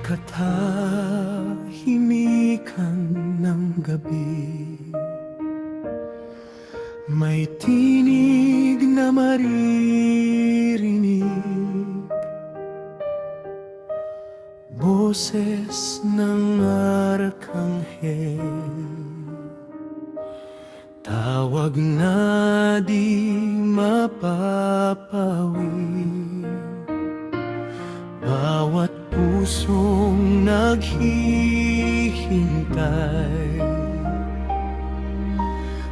katahimikan ng gabi, may tinig na maririnig, boses ng arkanghel, tawag na di mapapawi. Bawat pusong naghihintay,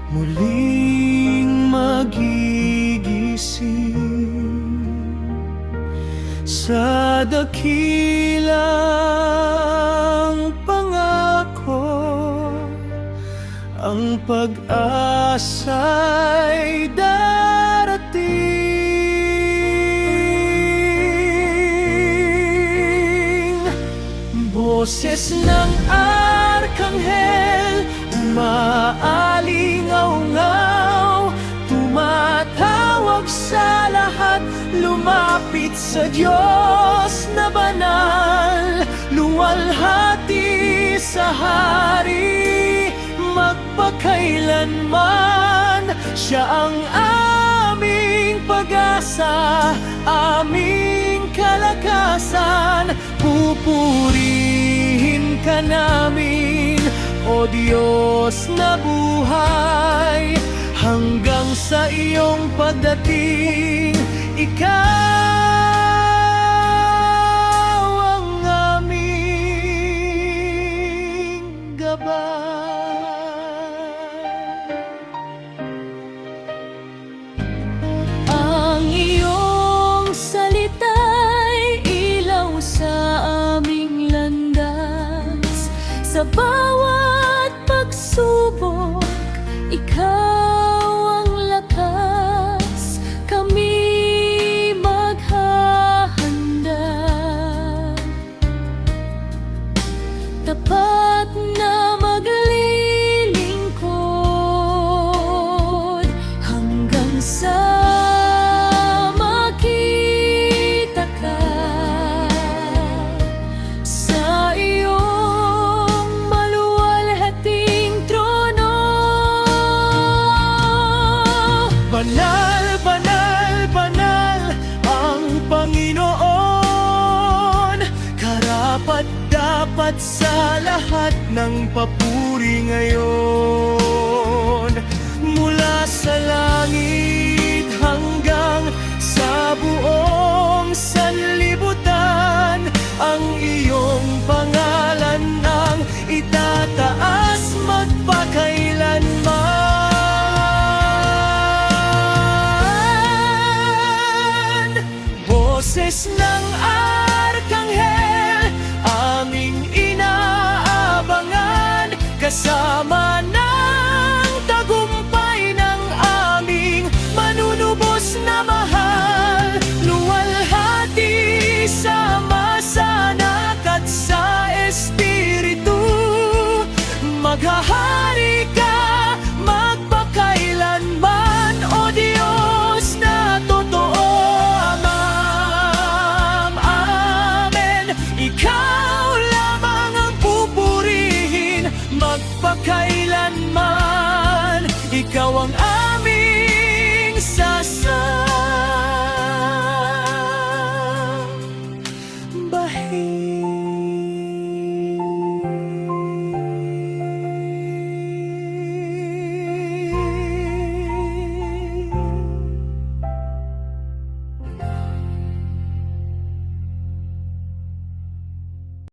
muling magigising sa dakilang pangako. Ang pag-asa'y darating. Boses ng arkanghel, umaalingaw-ngaw, tumatawag sa lahat, lumapit sa Diyos na banal, luwalhati sa hari, magpakailanman. Siya ang aming pag-asa, aming kalakasan. Pupurihin ka namin, O Diyos na buhay, hanggang sa iyong pagdating. Ikaw ang aming gabay. Ang iyong salita'y ilaw sa aming landas, sa bawat pagsubok, ikaw ang lakas, kami maghahanda. Tapat na maglilingkod, hanggang sa makita ka sa iyong maluwalhating trono. Banal, banal, banal ang Panginoon, karapat-dapat sa lahat ng papuri ngayon. Mula sa langit hanggang sa buong sanlibutan, ang iyong pangalan ang itataas magpakailanman. Boses ng arkanghel, aming inaabangan, kasama ng tagumpay ng aming manunubos na mahal, luwalhati sa masanak at sa espiritu, maghahari ka magpakailanman, O Diyos na totoo. Amam, amen. Ikaw lamang ang pupurihin magpakailanman. Ikaw ang aming sasambahin.